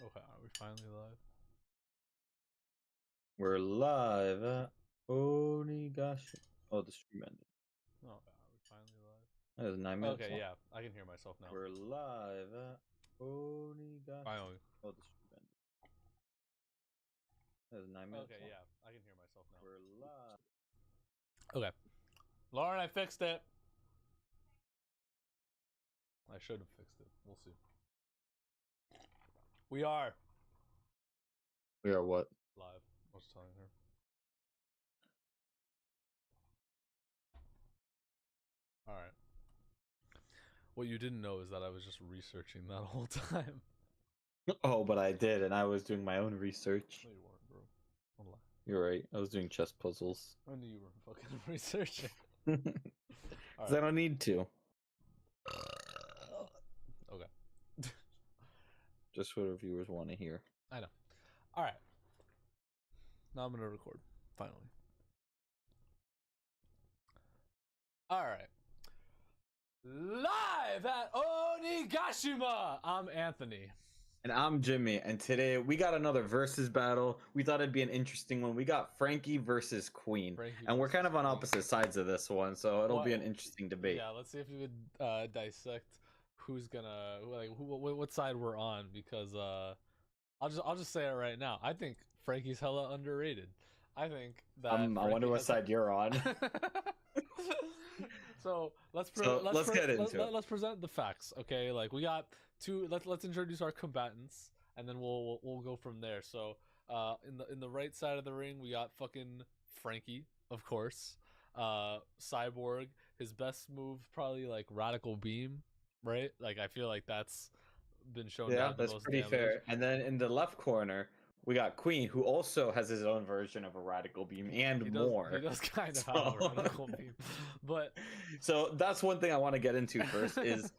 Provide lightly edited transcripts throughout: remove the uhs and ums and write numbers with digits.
Okay, are we finally live? We're live at Onigashima. Oh, the stream ended. Oh, are we finally live? That was 9 minutes Okay, long. yeah, I can hear myself now. We're live at Onigashima. Finally. Oh, the stream ended. That was 9 minutes Okay, long. yeah, I can hear myself now. We're live. Okay. Lauren, I fixed it. I should have fixed it. We'll see. We are We are what? live. I was telling her. Alright. What you didn't know is that I was just researching that whole time. Oh, but I did, and I was doing my own research. No, you weren't, bro. Don't lie. You're right. I was doing chess puzzles. I knew you were fucking researching. Because I don't need to. Okay. Just what our viewers want to hear. I know. Alright. Now I'm gonna record. Finally. Alright. Live at Onigashima! I'm Anthony. And I'm Jimmy, and today we got another versus battle. We thought it'd be an interesting one. We got Frankie versus Queen, and we're kind of on opposite sides of this one, so it'll be an interesting debate. Yeah, let's see if you could dissect who's gonna what side we're on, because I'll just say it right now. I think Frankie's hella underrated. I think that I wonder what side you're on. So let's present the facts, okay? Like, we got two. Let's introduce our combatants, and then we'll go from there. So in the right side of the ring, we got fucking Frankie, of course. Cyborg, his best move probably like Radical Beam, right? Like, I feel like that's been shown. Yeah, that's pretty fair. And then in the left corner, we got Queen, who also has his own version of a Radical Beam and more. He does kind of have a Radical Beam, but so that's one thing I want to get into first. Is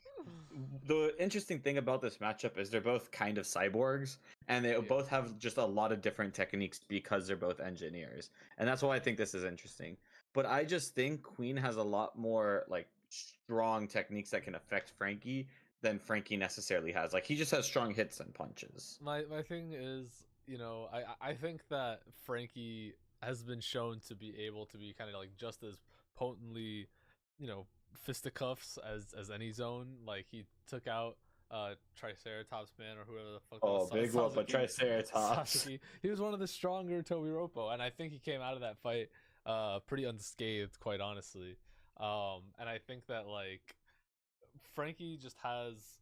the interesting thing about this matchup is they're both kind of cyborgs, and they both have just a lot of different techniques because they're both engineers, and that's why I think this is interesting. But I just think Queen has a lot more like strong techniques that can affect Frankie than Frankie necessarily has. Like, he just has strong hits and punches. My thing is, you know, I think that Frankie has been shown to be able to be kind of like just as potently, you know, fisticuffs as any zone. Like, he took out Triceratops Man, or whoever the fuck. Oh, big whoop, but Triceratops. Sasuke. He was one of the stronger Tobiroppo, and I think he came out of that fight pretty unscathed, quite honestly. And I think that, like, Frankie just has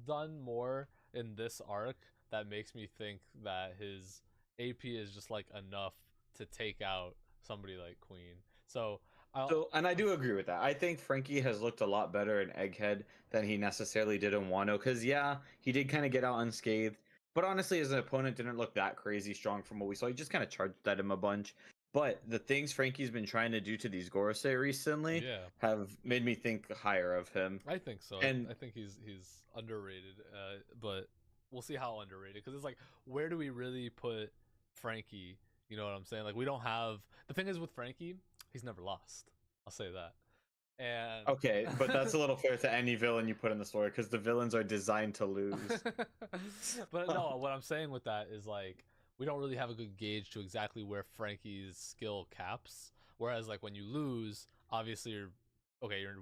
done more in this arc that makes me think that his AP is just like enough to take out somebody like Queen. And I do agree with that. I think Frankie has looked a lot better in Egghead than he necessarily did in Wano, because yeah, he did kind of get out unscathed, but honestly, as an opponent, didn't look that crazy strong from what we saw. He just kind of charged at him a bunch. But the things Frankie's been trying to do to these Gorosei recently have made me think higher of him. I think so. And I think he's underrated, but we'll see how underrated, because it's like, where do we really put Frankie? You know what I'm saying? Like, we don't have... The thing is, with Frankie, he's never lost. I'll say that. And okay, but that's a little fair to any villain you put in the story, because the villains are designed to lose. But no, what I'm saying with that is, like, we don't really have a good gauge to exactly where Frankie's skill caps. Whereas, like, when you lose, obviously you're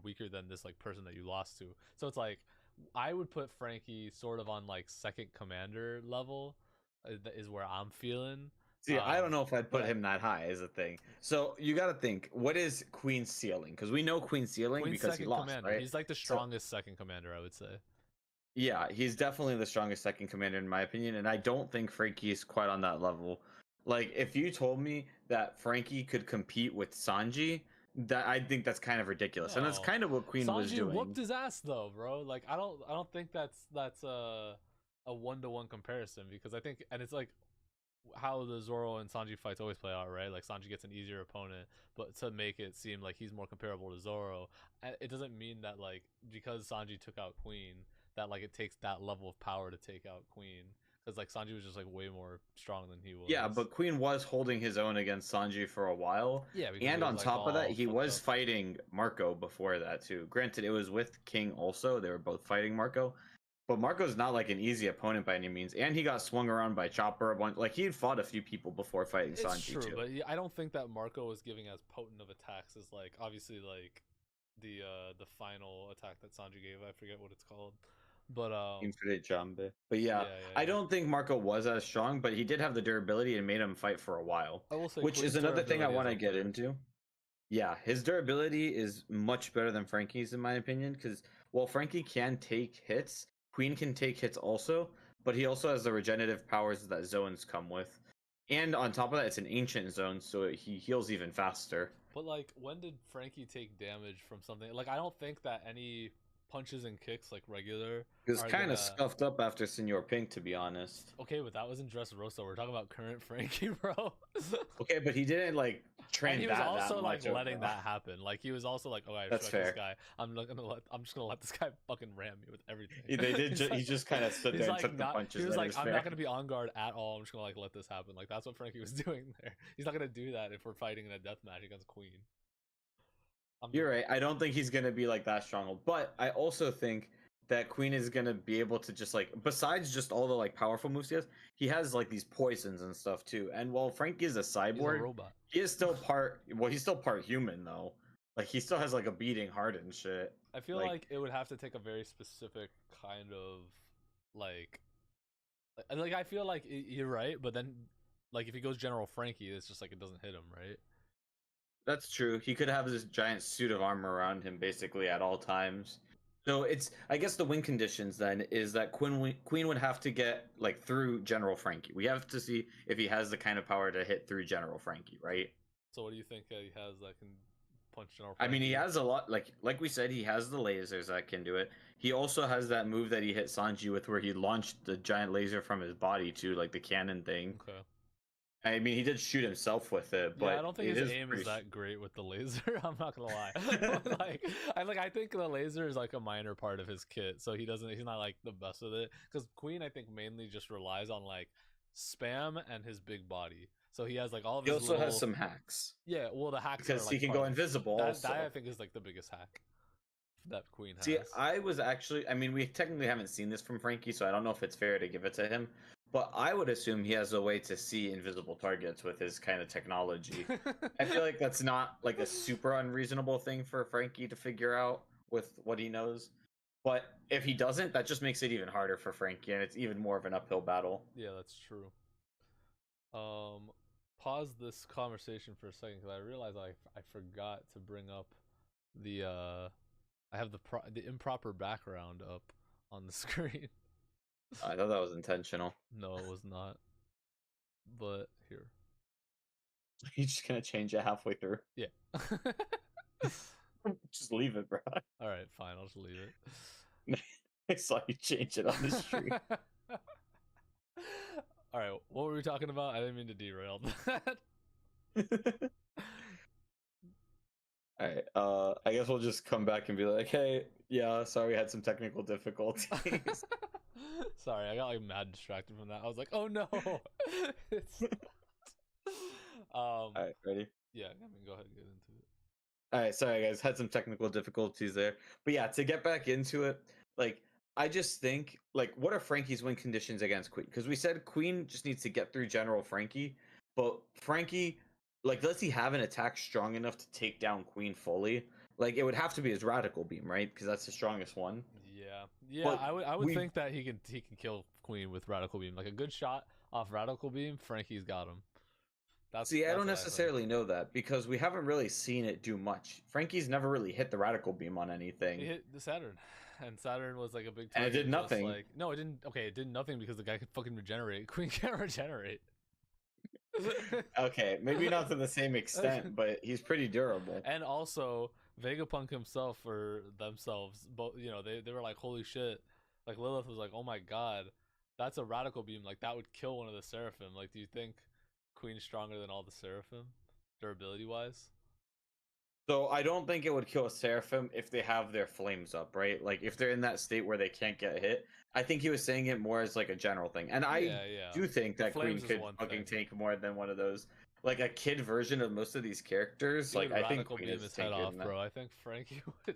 weaker than this like person that you lost to. So it's like, I would put Frankie sort of on like second commander level, is where I'm feeling. See, I don't know if I'd put him that high, is the thing. So you got to think, what is Queen's ceiling? Because we know Queen's ceiling because he lost, right? He's like the strongest second commander, I would say. Yeah, he's definitely the strongest second commander in my opinion, and I don't think Frankie is quite on that level. Like, if you told me that Frankie could compete with Sanji, that I think that's kind of ridiculous, and that's kind of what Queen was doing. Sanji whooped his ass though, bro. Like, I don't think that's a 1-to-1 comparison, because I think, and it's like how the Zoro and Sanji fights always play out, right? Like, Sanji gets an easier opponent, but to make it seem like he's more comparable to Zoro, it doesn't mean that, like, because Sanji took out Queen, that like it takes that level of power to take out Queen, because like Sanji was just like way more strong than he was. Yeah, but Queen was holding his own against Sanji for a while. Yeah, and on top of that, he was fighting Marco before that too. Granted, it was with King also. They were both fighting Marco, But Marco's not like an easy opponent by any means, and he got swung around by Chopper a bunch. Like he had fought a few people before fighting It's Sanji true, too. but I don't think that Marco was giving as potent of attacks as like obviously like the final attack that Sanji gave. I forget what it's called, but Infinite Jambe. But yeah, I yeah. don't think Marco was as strong, but he did have the durability and made him fight for a while. I will say Which is Queen's another thing I durability is want to up get there. into. Yeah, his durability is much better than Frankie's in my opinion, because while Frankie can take hits, Queen can take hits also, but he also has the regenerative powers that zones come with. And on top of that, it's an ancient zone, so he heals even faster. But like, when did Frankie take damage from something? Like, I don't think that any punches and kicks like regular He was are kind of gonna. scuffed up after Senor Pink, to be honest. Okay, but that was in Dressrosa. We're talking about current Frankie, bro. Okay, but he didn't like train And he was that also much. like letting that happen. Like he was also like, "Oh, I That's respect this fair. guy. I'm not gonna let. I'm just gonna let this guy fucking ram me with everything." They did. He's He just kind of stood he's there and like took the not. punches. He was That like, is "I'm fair. not gonna be on guard at all. I'm just gonna like let this happen." Like that's what Frankie was doing there. He's not gonna do that if we're fighting in a death match against Queen. You're right. I don't think he's gonna be like that strong, but I also think that Queen is gonna be able to just like, besides just all the like powerful moves he has like these poisons and stuff too. And while Frank is a He's a cyborg, robot. he is still part. Well, he's still part human though. Like he still has like a beating heart and shit. I feel like it would have to take a very specific kind of like I feel like you're right, but then like if he goes General Frankie, it's just like it doesn't hit him, right? That's true. He could have this giant suit of armor around him basically at all times. So it's, I guess the win conditions then is that Queen would have to get like through General Frankie. We have to see if he has the kind of power to hit through General Frankie, right? So what do you think he has that can punch General I Frankie? mean, he has a lot. Like we said, he has the lasers that can do it. He also has that move that he hit Sanji with, where he launched the giant laser from his body to like the cannon thing. Okay. I mean, he did shoot himself with it, but yeah, I don't think his aim pretty is that great with the laser. I'm not gonna lie. I think the laser is like a minor part of his kit, so he's not like the best with it. Because Queen, I think, mainly just relies on like spam and his big body. So he has like all of He his also little... has some hacks. Yeah, well, the hacks because are like he can go invisible. That I think is like the biggest hack that Queen has. See, I was actually, I mean, we technically haven't seen this from Frankie, so I don't know if it's fair to give it to him. But I would assume he has a way to see invisible targets with his kind of technology. I feel like that's not like a super unreasonable thing for Frankie to figure out with what he knows. But if he doesn't, that just makes it even harder for Frankie, and it's even more of an uphill battle. Yeah, that's true. Pause this conversation for a second because I realized I forgot to bring up the I have the improper background up on the screen. I thought that was intentional. No, it was not. But here. You're just gonna change it halfway through. Yeah. Just leave it, bro. All right, fine. I'll just leave it. I saw you change it on the stream. All right, what were we talking about? I didn't mean to derail that. All right. I guess we'll just come back and be like, "Hey, yeah, sorry, we had some technical difficulties." Sorry, I got like mad distracted from that. I was like, "Oh no!" It's... All right, ready? Yeah, I mean, go ahead and get into it. All right, sorry guys, had some technical difficulties there, but yeah, to get back into it, like I just think, like, what are Frankie's win conditions against Queen? Because we said Queen just needs to get through General Frankie, but Frankie, like, does he have an attack strong enough to take down Queen fully? Like, it would have to be his Radical Beam, right? Because that's the strongest one. Yeah. But I would think that he can kill Queen with Radical Beam. Like a good shot off Radical Beam, Frankie's got him. See, I don't necessarily know that because we haven't really seen it do much. Frankie's never really hit the Radical Beam on anything. He hit the Saturn, and Saturn was like a big target. And it did nothing. Like, no, it didn't. Okay, it did nothing because the guy could fucking regenerate. Queen can't regenerate. Okay, maybe not to the same extent, but he's pretty durable. And also, Vegapunk himself or themselves, both, you know, they were like, holy shit. Like Lilith was like, oh my god, that's a Radical Beam. Like that would kill one of the Seraphim. Like, do you think Queen's stronger than all the Seraphim, durability wise? So I don't think it would kill a Seraphim if they have their flames up, right? Like if they're in that state where they can't get hit. I think he was saying it more as like a general thing, and I do think that Queen could fucking take more than one of those. Like a kid version of most of these characters. Like I think Queen Beam is his head off, that. bro. I think Frankie would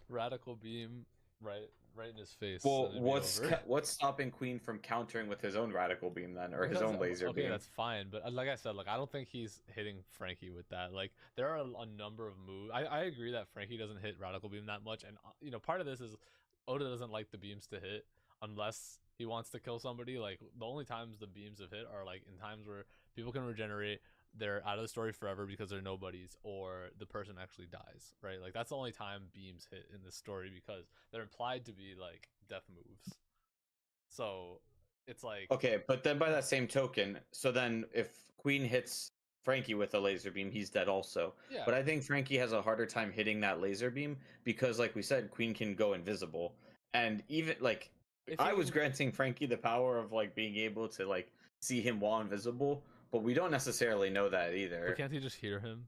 Radical Beam, right? right in his face. Well, And it'd be over. what's stopping Queen from countering with his own radical beam then, or his Because own laser okay, beam? that's fine, but like I said, like I don't think he's hitting Frankie with that. Like there are a number of moves. I agree that Frankie doesn't hit radical beam that much, and part of this is Oda doesn't like the beams to hit unless he wants to kill somebody. Like the only times the beams have hit are like in times where people can regenerate, they're out of the story forever because they're nobodies, or the person actually dies, right? Like that's the only time beams hit in this story because they're implied to be like death moves. So it's like Okay, but then by that same token, so then if Queen hits Frankie with a laser beam, he's dead also. yeah, But I think Frankie has a harder time hitting that laser beam because, like we said, Queen can go invisible. And even like if he I was can, granting Frankie the power of like being able to like see him while invisible, but we don't necessarily know that but either. can't he just hear him?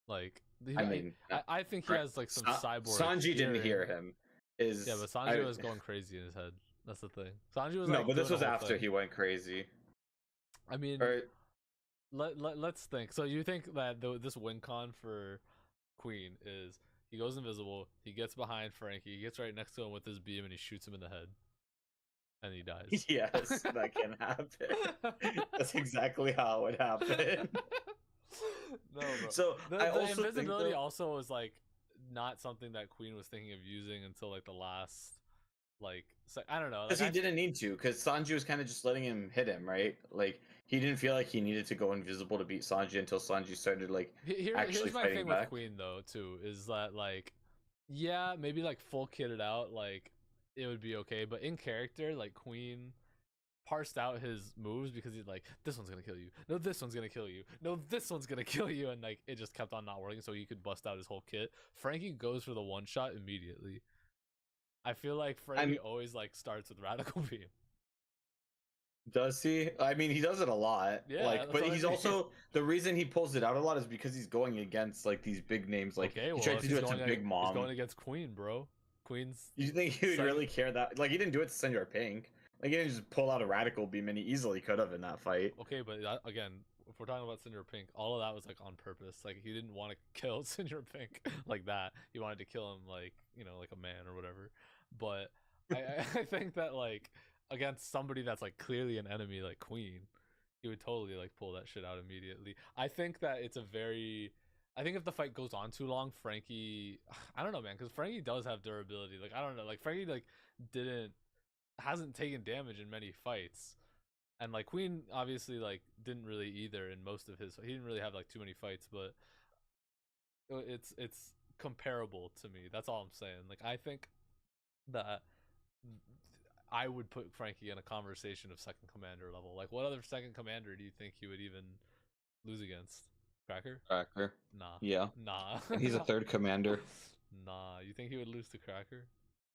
Like I mean, I think he has like some cyborg Sanji didn't hearing. hear him. Yeah, but Sanji was going crazy in his head. That's the thing. Sanji was No, like but this doing a was whole after thing. he went crazy. I mean, Or let's think. So you think that this win con for Queen is he goes invisible, he gets behind Frankie, he gets right next to him with his beam, and he shoots him in the head, and he dies. yes, that can happen. That's exactly how it would happen. No, bro. So The I also think invisibility though, also was like not something that Queen was thinking of using until like the last like I don't know. because Like he didn't need to, because Sanji was kind of just letting him hit him, right? Like he didn't feel like he needed to go invisible to beat Sanji until Sanji started like actually here's my fighting thing with back. Queen though too is that like yeah maybe like full kitted out like it would be okay, but in character like Queen parsed out his moves because he's like this one's gonna kill you, no this one's gonna kill you, no this one's gonna kill you, and like it just kept on not working so he could bust out his whole kit. Frankie goes for the one shot immediately. I feel like Frankie I'm always like starts with radical beam. Does he? I mean, he does it a lot. Yeah, Like, that's but what I he's mean. also the reason he pulls it out a lot is because he's going against like these big names. Like Okay, he well tried if to do it to Big he's Mom. going against Queen, bro. Queen's You think he would second. really care that? Like he didn't do it to Senor Pink. Like he didn't just pull out a radical beam, and he easily could have in that fight. Okay, but again, if we're talking about Cinder Pink, all of that was like on purpose. Like he didn't want to kill Cinder Pink like that. He wanted to kill him like like a man or whatever. But I think that like against somebody that's like clearly an enemy like Queen, he would totally like pull that shit out immediately. I think that it's a very I think if the fight goes on too long, Frankie, I don't know, man, because Frankie does have durability. Like I don't know, like Frankie like didn't hasn't taken damage in many fights, and like Queen obviously like didn't really either in most of his. He didn't really have like too many fights, but it's comparable to me. That's all I'm saying. Like I think that I would put Frankie in a conversation of second commander level. Like what other second commander do you think he would even lose against? Cracker? Cracker. Nah. Yeah. Nah. And he's a Nah. third commander. Nah. You think he would lose to Cracker?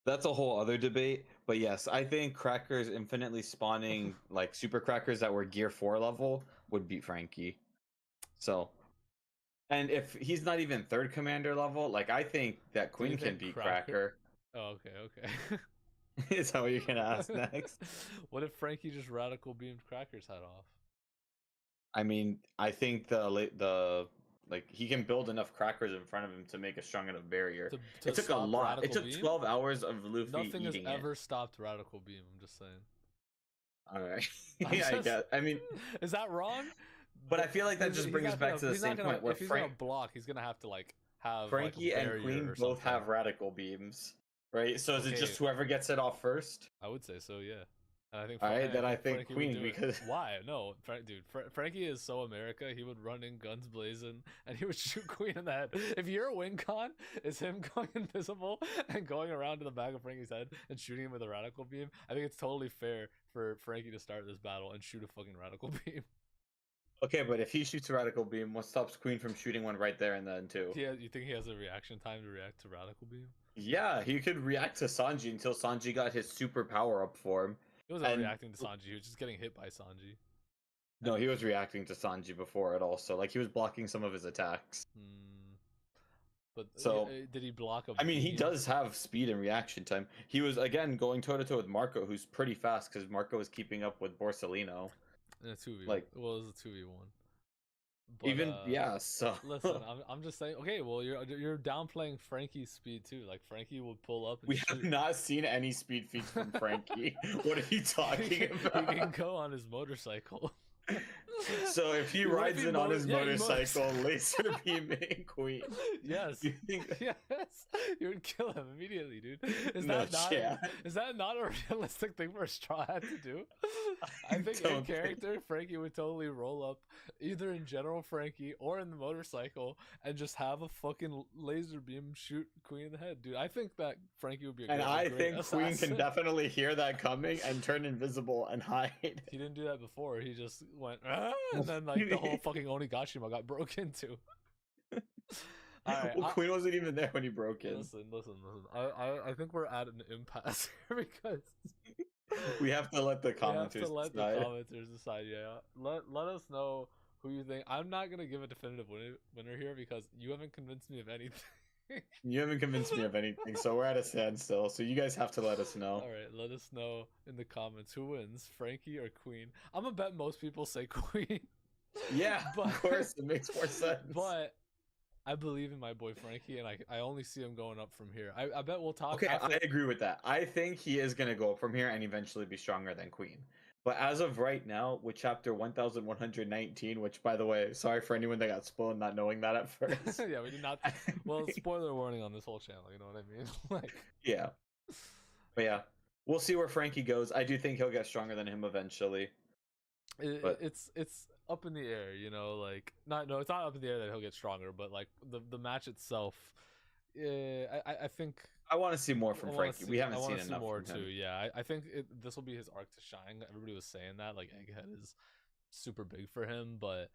That's a whole other debate. But yes, I think Crackers infinitely spawning like super crackers that were gear 4 level would beat Frankie. So and if he's not even third commander level, like I think that Do you Queen can think beat Cracker? Cracker. Oh, okay, okay. Is that what you're gonna ask next? What if Frankie just radical beamed Cracker's head off? I mean, I think the like he can build enough crackers in front of him to make a strong enough barrier. To It took a stop lot. It radical took beam? 12 hours of Luffy Nothing has eating it. ever stopped radical beam. I'm just saying. All right. I'm Yeah, I just. guess. I mean, Is that wrong? but I feel like that just brings us back to the He's not same gonna. point where If he's gonna block, he's gonna have to like have like Frankie a and barrier Queen or both something. have radical beams, right? So is it Okay, just whoever gets it off first? I would say so. Yeah. And I think. All right, then I think Frankie would Queen do it. because Why? No, dude. Frankie is so America. He would run in guns blazing, and he would shoot Queen in the head. If your win con is him going invisible and going around to the back of Frankie's head and shooting him with a radical beam, I think it's totally fair for Frankie to start this battle and shoot a fucking radical beam. okay, but if he shoots a radical beam, what stops Queen from shooting one right there and then too? You think he has a reaction time to react to radical beam? Yeah, he could react to Sanji until Sanji got his super power up for him. He wasn't And reacting to Sanji. He was just getting hit by Sanji. no, he was reacting to Sanji before it also. Like he was blocking some of his attacks. But So did he block a I mean, he beam? does have speed and reaction time. He was again going toe to toe with Marco, who's pretty fast because Marco was keeping up with Borsalino. In a 2v1. Like, Well, it was a 2v1. But So listen, I'm just saying. Okay, well you're downplaying Frankie's speed too. Like Frankie would pull up and we have shoot. not seen any speed feats from Frankie. What are you talking about? He can go on his motorcycle. So if he rides in on his motorcycle, laser beaming Queen. Yes. You think Yes. You would kill him immediately, dude. Is No, that not yeah. is that not a realistic thing for a Straw Hat to do? I think in don't character, Frankie would totally roll up either in General Frankie or in the motorcycle and just have a fucking laser beam shoot Queen in the head, dude. I think that Frankie would be a And I great think Queen assassin. can definitely hear that coming and turn invisible and hide. He didn't do that before. He just went, "Ah," and then like the whole fucking Onigashima got broke into. Alright, Well, Queen wasn't even there when he broke in. Listen. I think we're at an impasse here because We have to let the commenters decide. Yeah, let us know who you think. I'm not gonna give a definitive winner here because you haven't convinced me of anything. You haven't convinced me of anything, so we're at a standstill. So you guys have to let us know. All right, let us know in the comments who wins, Frankie or Queen. I'm gonna bet most people say Queen. Yeah, but, of course, it makes more sense. But I believe in my boy Frankie, and I only see him going up from here. I bet we'll talk. Okay, I agree with that. I think he is gonna go up from here and eventually be stronger than Queen. But as of right now, with chapter 1119, which, by the way, sorry for anyone that got spoiled not knowing that at first. Yeah, we did not. Well, spoiler warning on this whole channel. You know what I mean? Like, yeah. But yeah, we'll see where Frankie goes. I do think he'll get stronger than him eventually. It's up in the air, you know. Like, it's not up in the air that he'll get stronger, but like the match itself. I think I want to see more from Frankie. We haven't seen enough more from him. too. Yeah, I think this will be his arc to shine. Everybody was saying that like Egghead is super big for him, but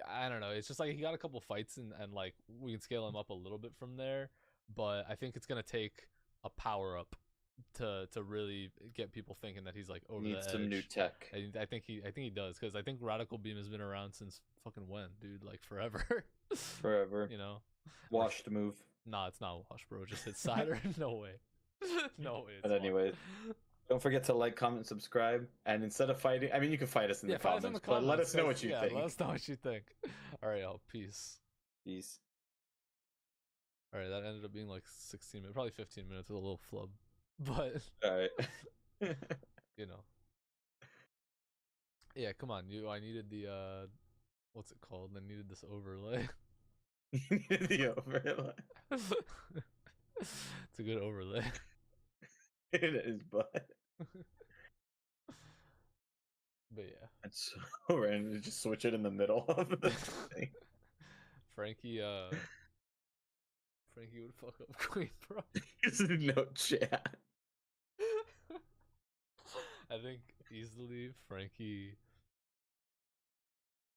I don't know. It's just like he got a couple fights and like we can scale him up a little bit from there. But I think it's gonna take a power up to really get people thinking that he's like over the edge. Some new tech. I think he does, because I think Radical Beam has been around since fucking when, dude? Like forever. Forever. You know. Washed move. Nah, it's not wash, bro. Just hit Saturn. No way. No way. But anyways, don't forget to like, comment, subscribe, and instead of fighting, I mean, you can fight us in the comments, but let us know what you think. Let us know what you think. All right, y'all. Peace. Peace. All right, that ended up being like 16 minutes, probably 15 minutes with a little flub, but all right. You know. Yeah, come on. I needed the what's it called? I needed this overlay. The overlay. It's a good overlay. It is, but yeah. It's so random to just switch it in the middle of the thing. Frankie would fuck up Queen, bro. There's no chat. I think easily Frankie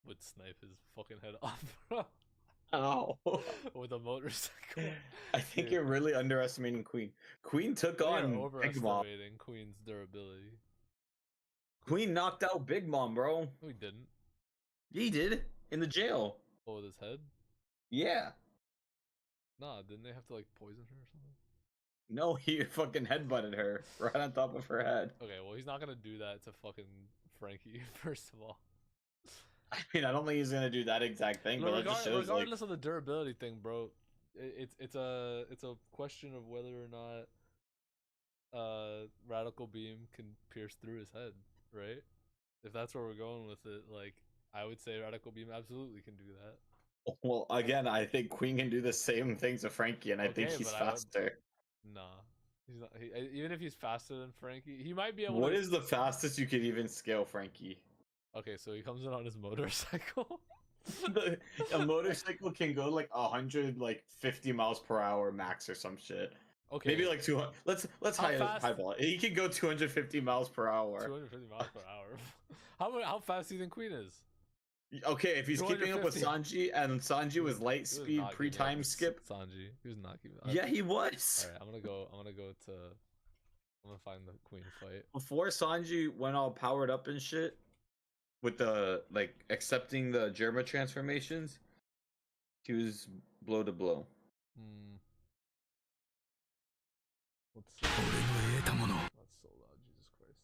would snipe his fucking head off, bro. Ow. With a motorcycle. I think you're really underestimating Queen. Queen took on Big Mom. Overestimating Queen's durability. Queen knocked out Big Mom, bro. No, he didn't. He did in the jail. Oh, with his head? Yeah. Nah, didn't they have to like poison her or something? No, he fucking headbutted her right on top of her head. Okay, well he's not gonna do that to fucking Frankie, first of all. I mean, I don't think he's gonna do that exact thing, but it just shows regardless of the durability thing, bro, it's a question of whether or not Radical Beam can pierce through his head, right? If that's where we're going with it, like I would say Radical Beam absolutely can do that. Well, again, I think Queen can do the same things to Frankie, and I think he's faster. Nah, he's not. Even if he's faster than Frankie, he might be able. What is the fastest you could even scale Frankie? Okay, so he comes in on his motorcycle. A motorcycle can go like 150 miles per hour max or some shit. Okay, maybe like 200. Let's highball it. He can go 250 miles per hour. 250 miles per hour. How fast do you think Queen is? Okay, if he's keeping up with Sanji, and Sanji was light speed pre-time skip. Sanji, he was not keeping up. Yeah, he was. All right, I'm gonna find the Queen fight. Before Sanji went all powered up and shit, with the like accepting the Germa transformations, he was blow to blow. Let's see. That's so loud, Jesus Christ.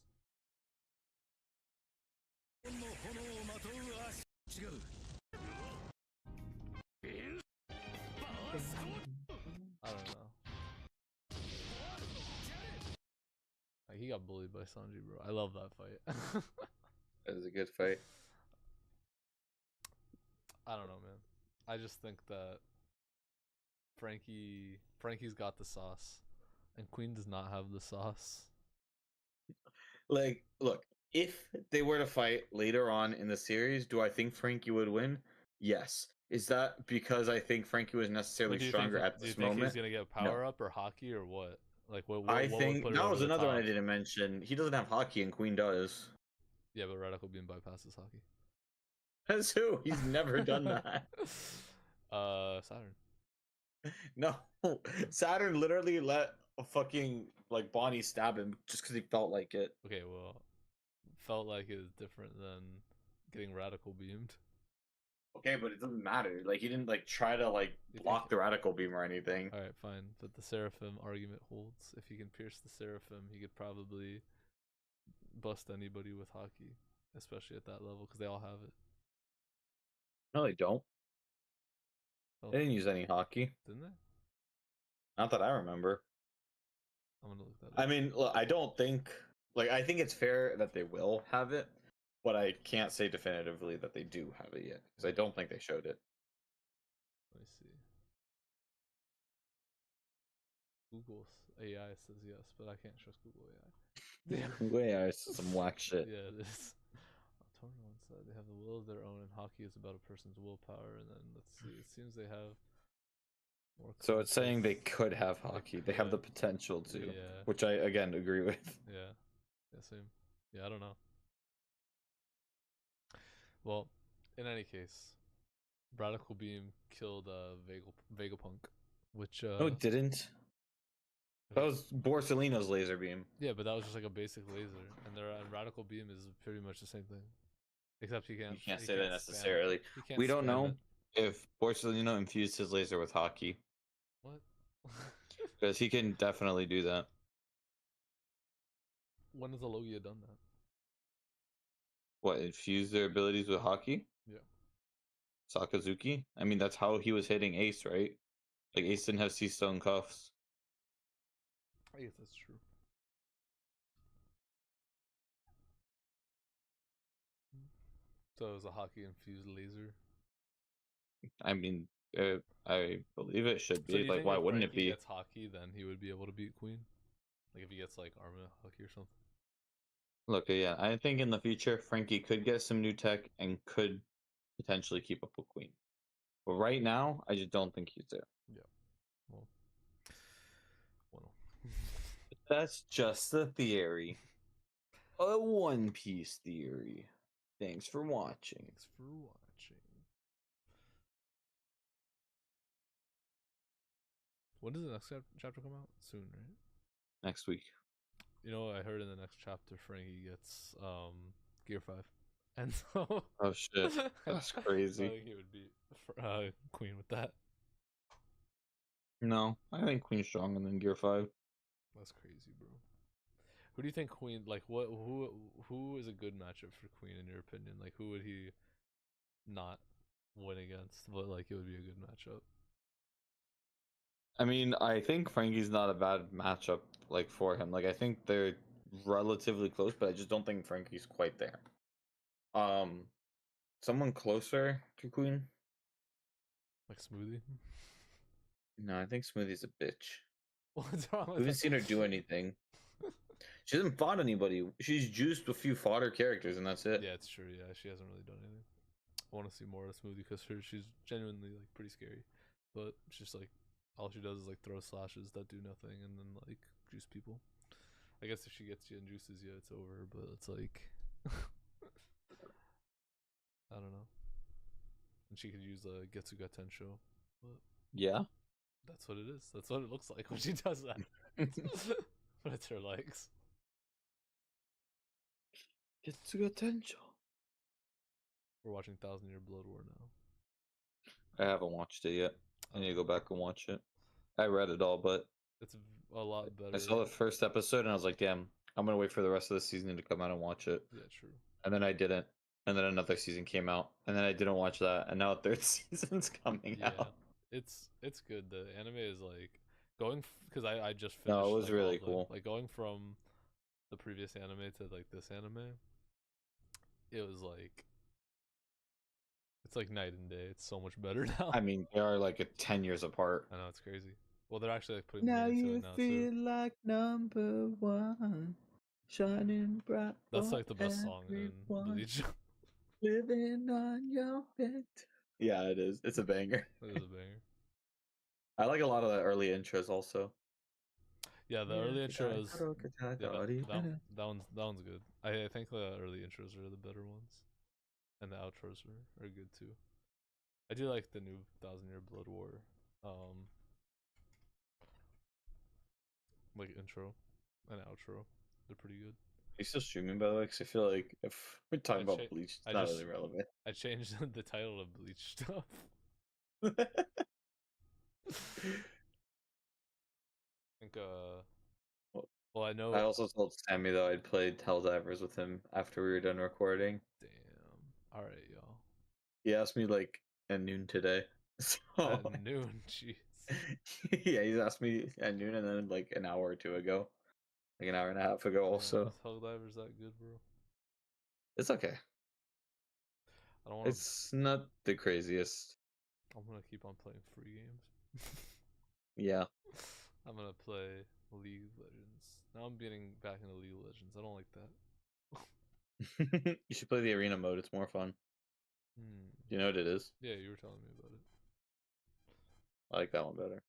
he got bullied by Sanji, bro. I love that fight. It was a good fight. I don't know, man. I just think that Frankie's got the sauce, and Queen does not have the sauce. Like, look, if they were to fight later on in the series, do I think Frankie would win? Yes. Is that because I think Frankie was necessarily stronger at Do you this think moment? he's gonna get No. power up or hockey or what? Like I what would think put it that over was the another one I top? didn't mention. He doesn't have hockey, and Queen does. Yeah, but Radical Beam bypasses hockey. That's who. He's never done that. Saturn. No, Saturn literally let a fucking like Bonnie stab him just because he felt like it. Okay, well, felt like it was different than getting Radical Beamed. Okay, but it doesn't matter. Like he didn't like try to like block the radical beam or anything. All right, fine, but the Seraphim argument holds. If he can pierce the Seraphim, he could probably bust anybody with hockey, especially at that level, because they all have it. No, they don't. Oh, They didn't use any hockey. didn't they? Not that I remember. I'm gonna look that up. I mean, look, I don't think like I think it's fair that they will have it, but I can't say definitively that they do have it yet because I don't think they showed it. Let me see. Google AI says yes, but I can't trust Google AI. Yeah, it's some whack shit. Yeah, it is. Tournament side, they have the will of their own, and hockey is about a person's willpower. And then let's see, it seems they have more. So it's saying they could have hockey. They have the potential to, yeah. Which I again agree with. Yeah, yeah, same. Yeah, I don't know. Well, in any case, Radical Beam killed Vegapunk, which No, it didn't. That was Borsellino's laser beam. Yeah, but that was just like a basic laser, and their Radical Beam is pretty much the same thing, except you can't say that necessarily. We don't know if Borsellino infused his laser with hockey. What? Because he can definitely do that. When has the Logia done that? What, infuse their abilities with hockey? Yeah. Sakazuki? I mean, that's how he was hitting Ace, right? Like, Ace didn't have C-Stone cuffs. I guess that's true. So it was a hockey infused laser. I mean, I believe it should be. So like, why wouldn't it be? If he gets hockey, then he would be able to beat Queen. Like if he gets like Arma hockey or something. Look, yeah, I think in the future Frankie could get some new tech and could potentially keep up with Queen. But right now, I just don't think he's there. Yeah. Well. That's just a theory. A One Piece theory. Thanks for watching. When does the next chapter come out? Soon, right? Next week. You know what I heard in the next chapter, Frankie gets Gear 5. And so oh shit. That's crazy. I think he would beat Queen with that. No, I think Queen's stronger than Gear 5. That's crazy, bro. Who do you think Queen like who is a good matchup for Queen in your opinion? Like who would he not win against, but like it would be a good matchup? I mean, I think Frankie's not a bad matchup like for him. Like I think they're relatively close, but I just don't think Frankie's quite there. Someone closer to Queen? Like Smoothie? No, I think Smoothie's a bitch. What's wrong with We haven't seen her do anything. She hasn't fought anybody. She's juiced a few fodder characters, and that's it. Yeah, it's true. Yeah, she hasn't really done anything. I want to see more of Smoothie because she's genuinely like pretty scary, but she's like all she does is like throw slashes that do nothing and then like juice people. I guess if she gets you and juices you, it's over. But it's like I don't know. And she could use a Getsuga Tensho. But yeah, that's what it is. That's what it looks like when she does that. But it's her legs. Getsuga Tensho. We're watching 1,000 Year Blood War now. I haven't watched it yet. I need to go back and watch it. I read it all, but it's a lot better. I saw the first episode and I was like, damn, I'm gonna wait for the rest of the season to come out and watch it. Yeah, true. And then I didn't. And then another season came out, and then I didn't watch that, and now a third season's coming out. It's good. The anime is like going because I just finished. No, it was like, really cool. Like going from the previous anime to like this anime, it was like it's like night and day. It's so much better now. I mean, they are like 10 years apart. I know it's crazy. Well, they're actually like putting Now money into you it now feel too. like number one, shining bright That's for like the best song in everyone, Bleach. living on your bed. Yeah, it is. It's a banger. It is a banger. I like a lot of the early intros also. Yeah, the Yeah, early intros. Yeah, that one's good. I think the early intros are the better ones, and the outros are good too. I do like the new Thousand Year Blood War, um, like intro and outro. They're pretty good. Are you still streaming, by the way? Because I feel like if we're talking about Bleach, it's I not just really relevant. I changed the title of Bleach stuff. I think well I I know. also told Sammy though I'd played Helldivers with him after we were done recording. Damn. All right, y'all. He asked me like at noon today. So At noon, jeez. yeah, he's asked me at noon and then like an hour or two ago, like an hour and a half ago. Also, Is Helldivers that good, bro? it's okay. I don't want to. It's not the craziest. I'm gonna keep on playing free games. Yeah. I'm gonna play League of Legends. Now I'm getting back into League of Legends. I don't like that. You should play the arena mode. It's more fun. Hmm. Do you know what it is? Yeah, you were telling me about it. I like that one better.